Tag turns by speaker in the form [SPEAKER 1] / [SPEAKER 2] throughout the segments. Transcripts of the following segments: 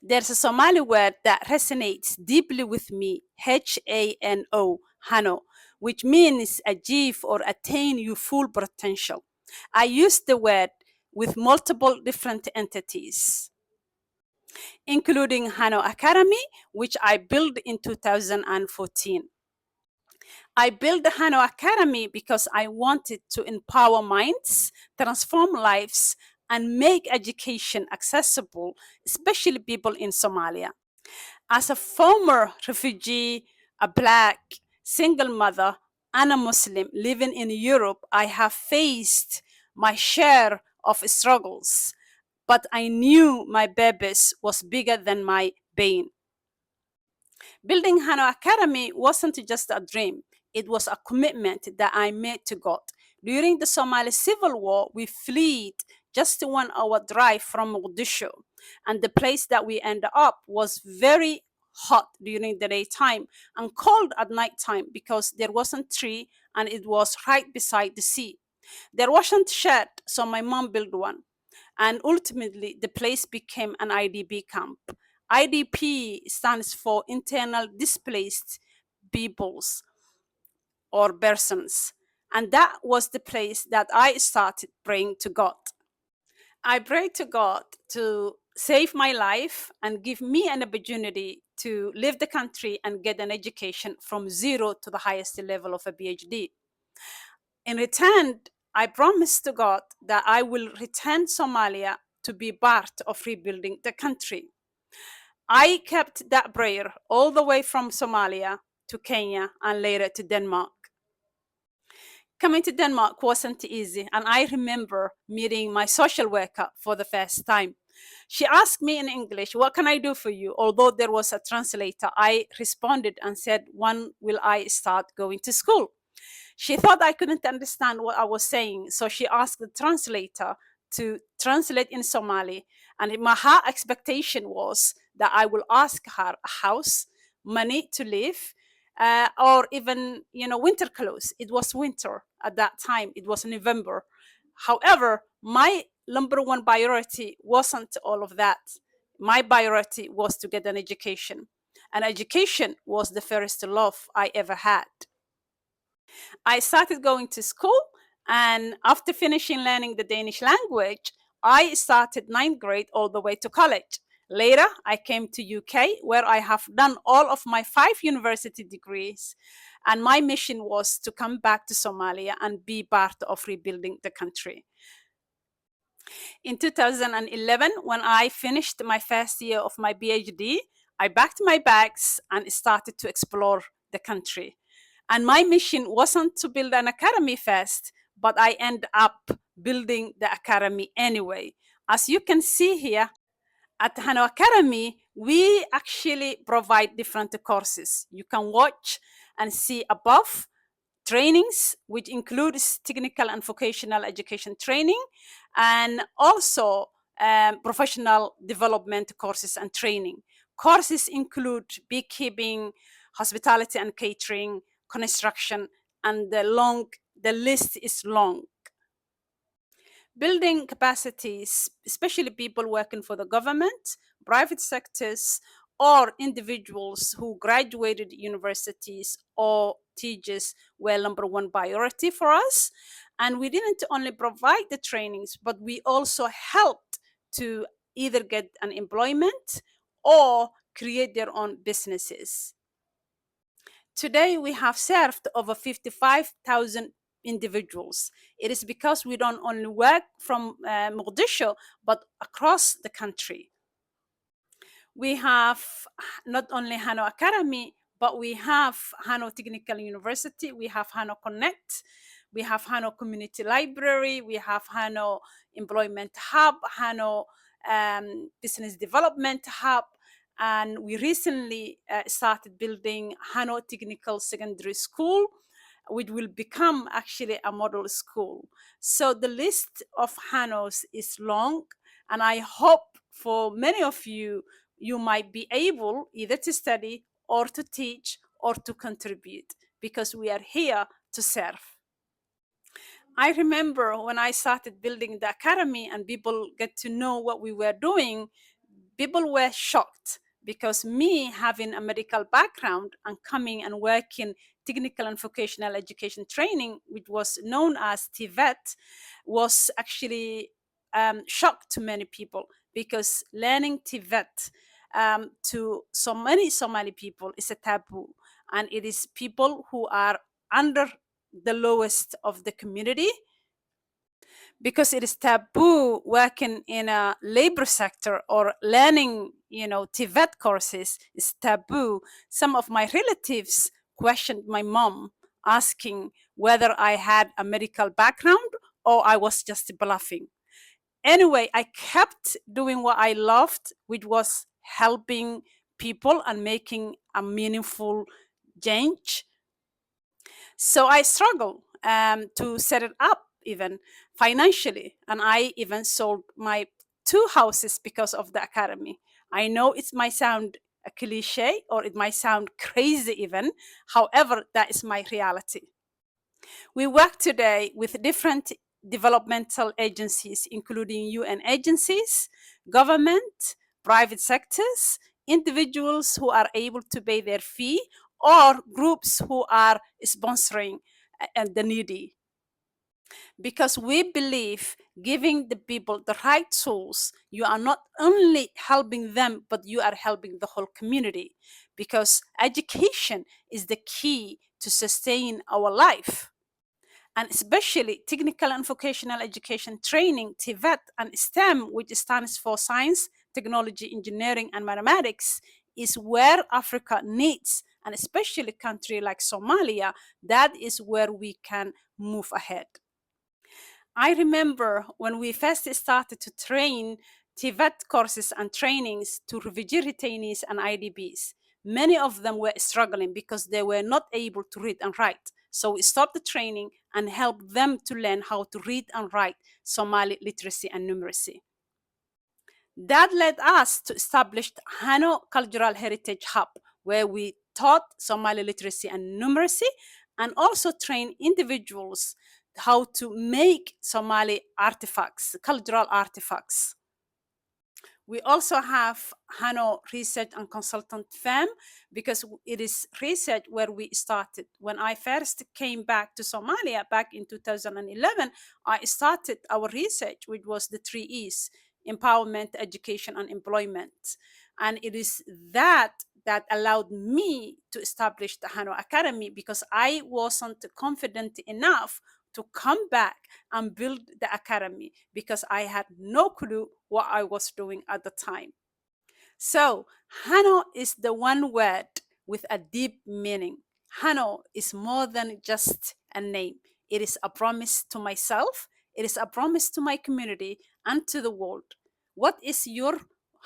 [SPEAKER 1] There's a Somali word that resonates deeply with me, Hano, Hano, which means achieve or attain your full potential. I use the word with multiple different entities, including Hano Academy, which I built in 2014. I built the Hano Academy because I wanted to empower minds, transform lives, and make education accessible, especially people in Somalia. As a former refugee, a Black, single mother, and a Muslim living in Europe, I have faced my share of struggles, but I knew my babies was bigger than my pain. Building Hano Academy wasn't just a dream, it was a commitment that I made to God. During the Somali Civil War, we fled just a 1 hour drive from Mogadishu, and the place that we ended up was very hot during the daytime and cold at nighttime because there wasn't tree and it was right beside the sea. There wasn't shed, so my mom built one. And ultimately, the place became an IDP camp. IDP stands for internal displaced peoples or persons. And that was the place that I started praying to God. I prayed to God to save my life and give me an opportunity to leave the country and get an education from zero to the highest level of a PhD. In return, I promised to God that I will return Somalia to be part of rebuilding the country. I kept that prayer all the way from Somalia to Kenya and later to Denmark. Coming to Denmark wasn't easy, and I remember meeting my social worker for the first time. She asked me in English, "What can I do for you?" Although there was a translator, I responded and said, "When will I start going to school?" She thought I couldn't understand what I was saying, so she asked the translator to translate in Somali. And her expectation was that I will ask her a house, money to live, or even winter clothes. It was winter at that time. It was November. However, my number one priority wasn't all of that. My priority was to get an education, and education was the first love I ever had. I started going to school, and after finishing learning the Danish language, I started ninth grade all the way to college. Later, I came to UK, where I have done all of my 5 university degrees, and my mission was to come back to Somalia and be part of rebuilding the country. In 2011, when I finished my first year of my PhD, I packed my bags and started to explore the country. And my mission wasn't to build an academy first, but I ended up building the academy anyway. As you can see here, at Hano Academy, we actually provide different courses. You can watch and see above trainings, which includes technical and vocational education training, and also professional development courses and training. Courses include beekeeping, hospitality and catering, construction, and the list is long. Building capacities, especially people working for the government, private sectors, or individuals who graduated universities or teachers were number one priority for us. And we didn't only provide the trainings, but we also helped to either get an employment or create their own businesses. Today, we have served over 55,000 individuals. It is because we don't only work from Mogadishu, but across the country. We have not only Hano Academy, but we have Hano Technical University, we have Hano Connect, we have Hano Community Library, we have Hano Employment Hub, Hano Business Development Hub, and we recently started building Hano Technical Secondary School, which will become actually a model school. So the list of Hanos is long, and I hope for many of you, you might be able either to study or to teach or to contribute, because we are here to serve. I remember when I started building the academy and people get to know what we were doing, People were shocked because me having a medical background and coming and working technical and vocational education training, which was known as TVET, was actually shock to many people, because learning TVET to so many Somali people is a taboo, and it is people who are under the lowest of the community, because it is taboo working in a labor sector or learning, TVET courses is taboo. Some of my relatives questioned my mom, asking whether I had a medical background or I was just bluffing. Anyway, I kept doing what I loved, which was helping people and making a meaningful change. So I struggled to set it up even financially. And I even sold my 2 houses because of the academy. I know it might sound a cliche or it might sound crazy even. However, that is my reality. We work today with different developmental agencies, including UN agencies, government, private sectors, individuals who are able to pay their fee, or groups who are sponsoring the needy. Because we believe giving the people the right tools, you are not only helping them, but you are helping the whole community. Because education is the key to sustain our life, and especially technical and vocational education training, TVET, and STEM, which stands for science, technology, engineering, and mathematics, is where Africa needs, and especially a country like Somalia, that is where we can move ahead. I remember when we first started to train TVET courses and trainings to refugee retainees and IDPs. Many of them were struggling because they were not able to read and write. So we stopped the training and helped them to learn how to read and write Somali literacy and numeracy. That led us to establish Hano Cultural Heritage Hub, where we taught Somali literacy and numeracy and also train individuals how to make Somali artifacts, cultural artifacts. We also have Hano Research and Consultant Firm, because it is research where we started. When I first came back to Somalia back in 2011, I started our research, which was the 3 E's: empowerment, education, and employment. And it is that allowed me to establish the Hano Academy, because I wasn't confident enough to come back and build the academy, because I had no clue what I was doing at the time. So, Hano is the one word with a deep meaning. Hano is more than just a name. It is a promise to myself, it is a promise to my community and to the world. What is your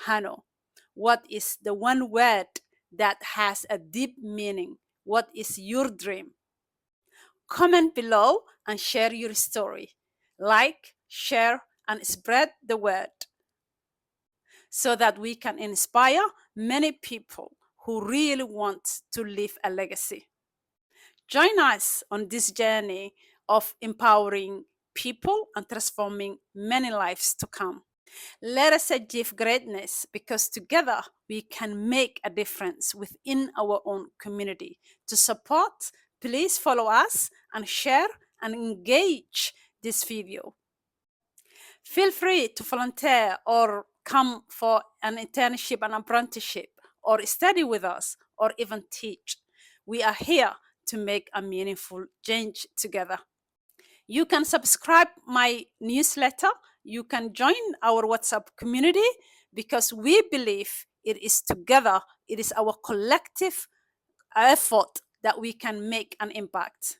[SPEAKER 1] Hano? What is the one word that has a deep meaning? What is your dream? Comment below and share your story. Like, share, and spread the word so that we can inspire many people who really want to leave a legacy. Join us on this journey of empowering people and transforming many lives to come. Let us achieve greatness, because together we can make a difference within our own community. To support, please follow us and share and engage this video. Feel free to volunteer or come for an internship and apprenticeship, or study with us, or even teach. We are here to make a meaningful change together. You can subscribe my newsletter. You can join our WhatsApp community, because we believe it is together, it is our collective effort that we can make an impact.